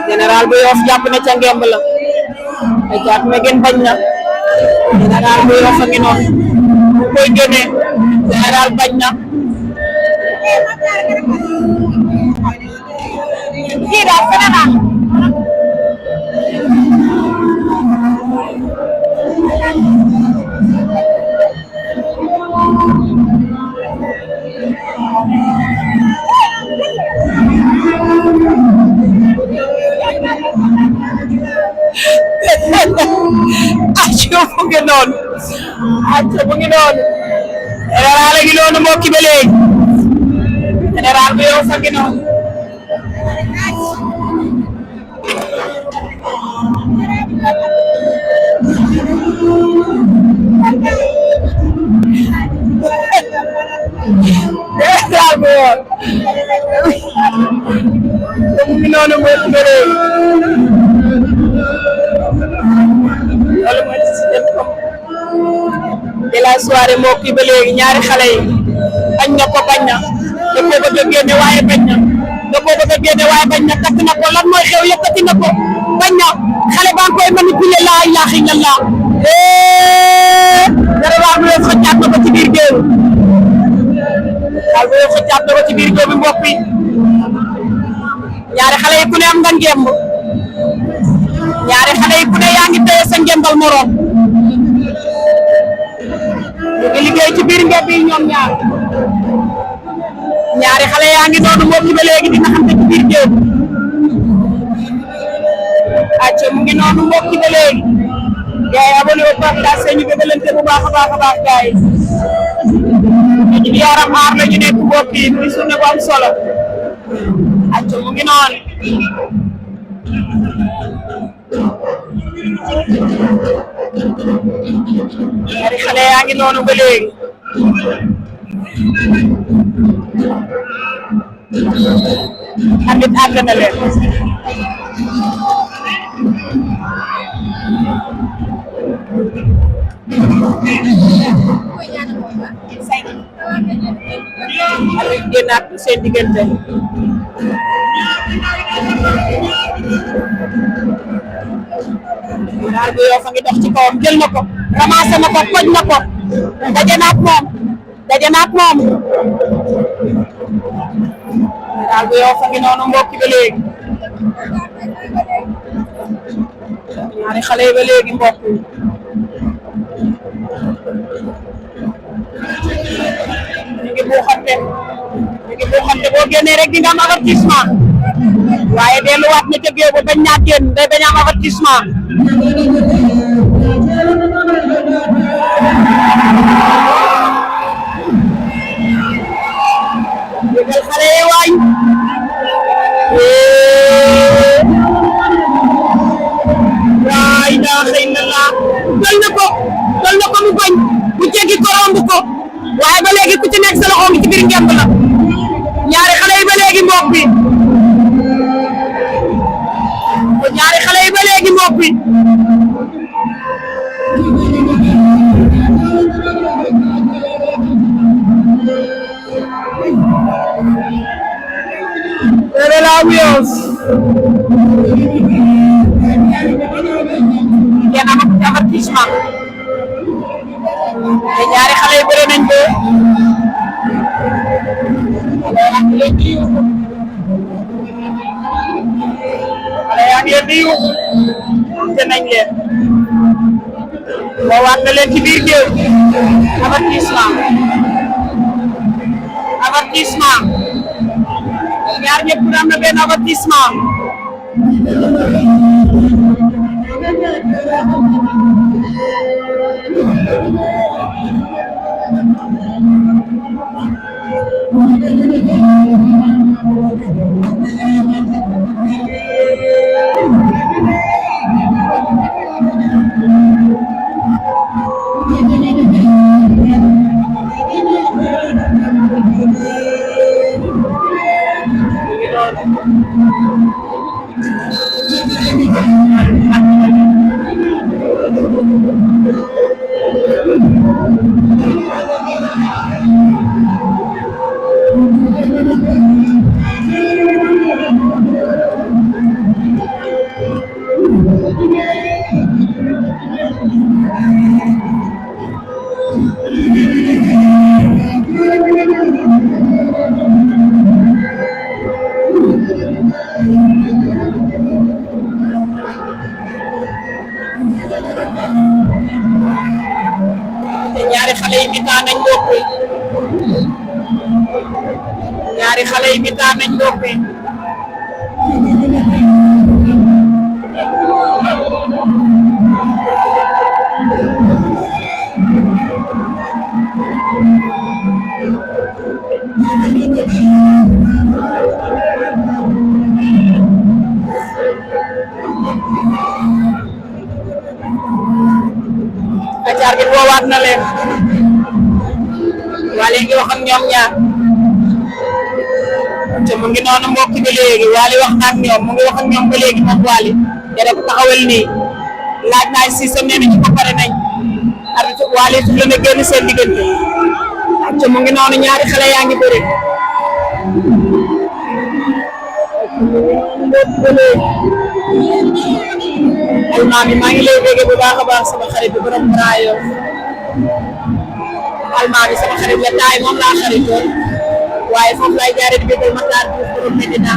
général bu Yoff jàpp na ca ngemb la ay jàpp na gën bañ na général bu Yoff a ngi noonu mu koy génne général bañ na kii daal général acca mu ngi noonu général a ngi noonu mbokki ba léegi général bu Yoff a ngi noonu général bu Yoff mu ngi noonu mbokki ba léegi loolu mooy ci dem comme de la soirée mbokk yi ba léegi ñaari xale yi bañ na ko bañ na da koo bëgg a génne waaye bañ na da koo bëgg a génne waaye bañ na takk na ko lan mooy xew yëkkati na ko bañ na xale baa ngi koy manipuler laa ilaaha illallah dara waa bu Yoff xëccaat na ko ci biir géew daal bu Yoff xëccaat na ko ci biir géew bi mbokk yi ñaari xale yi ku ne am nga ngemb ñaari xale yi ku ne yaa ngi téye sa ngembal moroom ñu ngi liggéey ci biir ngemb yi ñoom ñaari xale yaa ngi noonu mbokk ba léegi dina xam ne ci biir géew acca mu ngi noonu mbokk ba léegi gars yi abonné wu partage ñu bëggalante bu baax a baax gars yi ñu yaram aar la ñu nekk mbokk yi muy sunna bu am solo acca mu ngi noonu ñaari xale yaa ngi noonu ba léegi amit àgg na leen amit génnaat seen diggante général bu Yoff a ngi dox ci kawam jël na ko ramassé na ko koj na ko daje na ak moom général bu Yoff a ngi noonu mbokk ba léegi ñaari xale yi ba léegi mbokk ñu ngi buuxante boo génnee rek di nga am avertissement waaye delluwaat na ca géew ba bañ ñaat génn day bañ am avertissement yëgal xale yi waay laa ilaaha illallah dal na ko mu bañ mu jéggi ko romb ko waaye ba léegi ku ci nekk sa loxo ngi ci biir ngemb la ñaari xale yi ba léegi mbokk bi ñaari xale yi ba léegi mbokk bi général bu Yoff ngeen am avertissement te ñaari xale yi bëre nañ ko xale yaa ngi leen di yuuxu te nañ leen boo waat na leen ci biir géew avertissement ñaar ñëpp am na benn avertissement mi-temps nañ mbokk yi ñaari xale yi mi-temps nañ mbokk yi acaar gi woowaat na leen Wally ngi wax ak ñoom ñaar te mu ngi noonu mbokk bi léegi Wally wax na ak ñoom mu ngi wax ak ñoom ba léegi moom Wally te rek taxawal nii laaj naa si sa nee nañu ko pare nañ arbitre Wally fi la ne génn seen diggante te mu ngi noonu ñaari xale yaa ngi bëri almaami maa ngi lay bégee bu baax a baax sama xarit bi borom braayo almaami sama xarit la taay moom laa xaritoon waaye foofu laay jaaree di bégal Matar Diouf borom Medina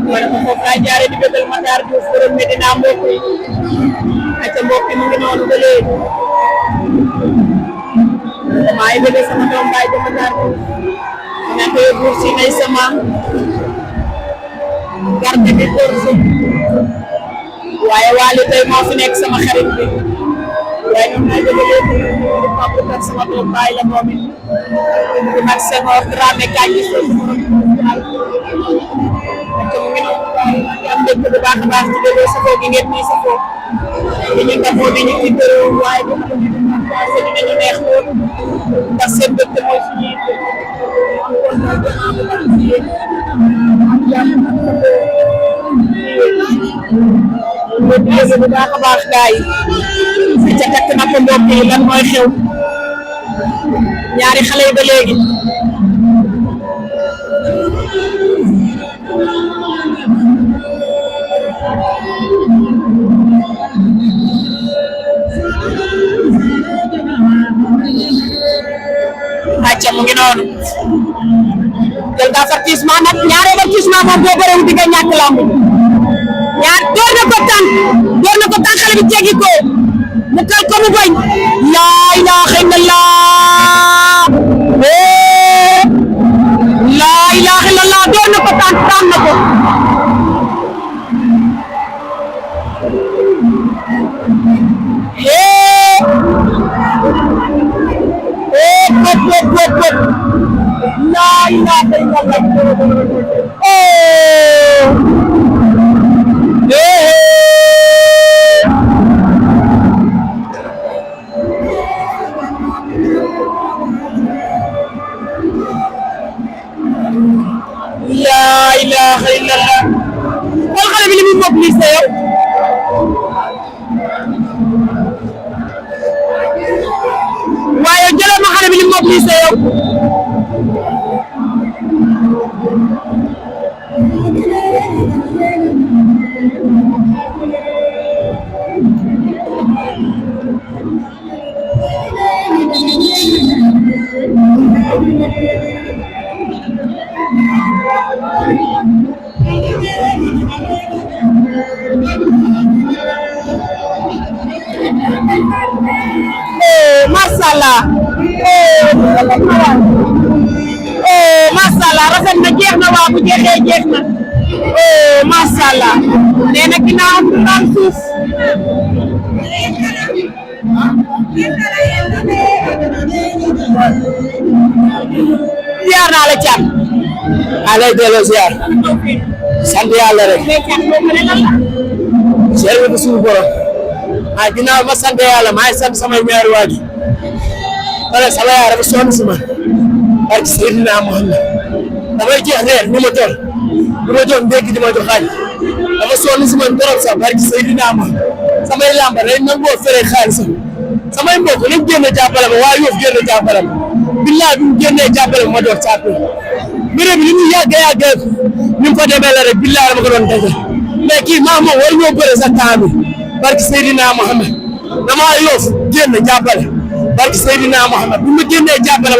ma ne ko foofu laay jaaree di bégal Matar Diouf borom Medina mbokk yi acca mbokk yi mu ngi noonu ba léegi maa ngi bëgg sama doom baay dama Matar Diouf nekk buur si nay sama garde bi force waaye Wally tey moo fi nekk sama xarit bi waaye ñoom ñooy bëgg léegi di Pape ak sama doom baay la moom it di mag Senghor Dramé Kandji te mu ngi noonu am dëkk bu baax a baax ci déggoo safoo gi ngeen nii safoo di ñu tafoo di ñu ci dërëw waaye bu ñu dinañu neex lool ndax seen dëkk mooy suñuy dëkk bu baax a baax gaay fi ca takk na ko mbokk yi lan mooy xew ñaari xale yi ba léegi acca mu ngi noonu jël daa avertissement nag ñaari avertissement moom boo bëreewu di nga ñàkk lamb ñaar door na ko tànk xale bi jéggi ko mu kal ko mu bañ laa ilaaha illallah laa ilaaha illallah door na ko tànk daan na ko laa ilaaha illallah laa ilaaha illallah xool xale bi li muy mobilisé yow waaye jëlee ma xale bi li mu mobilisé yow mashallah mashallah rafet na jeex na waa bu jeexee jeex na mashallah nee na ginnaaw du laal suuf ziar naa la Thiam alay delloo ziar sant yàlla rek seer bi suñu borom ginnaaw ma sant yàlla maa ngi sant samay ñaari waajur pare sama yaay dafa sonn si man barke Seydina Muhammad damay jeex reer ni ma toll du ma jox ndékki di ma jox xaalis dafa sonn si man trop sax barke Seydina Muhammad samay lamba day nangoo fere xaalisam samay mbokk nañ génn jàppale ma waa Yoff génn jàppale ma billaay bi mu génnee jàppale ma doon càppale mbir bi li mu yàgg ni mu fa demee la rek billaay dama ko doon dese mais kii maa moom war ñoo bëre sa temps bi barke Seydina Muhammad dama Yoff génn jàppale barke Seydina Muhammad bu ma génnee jàppale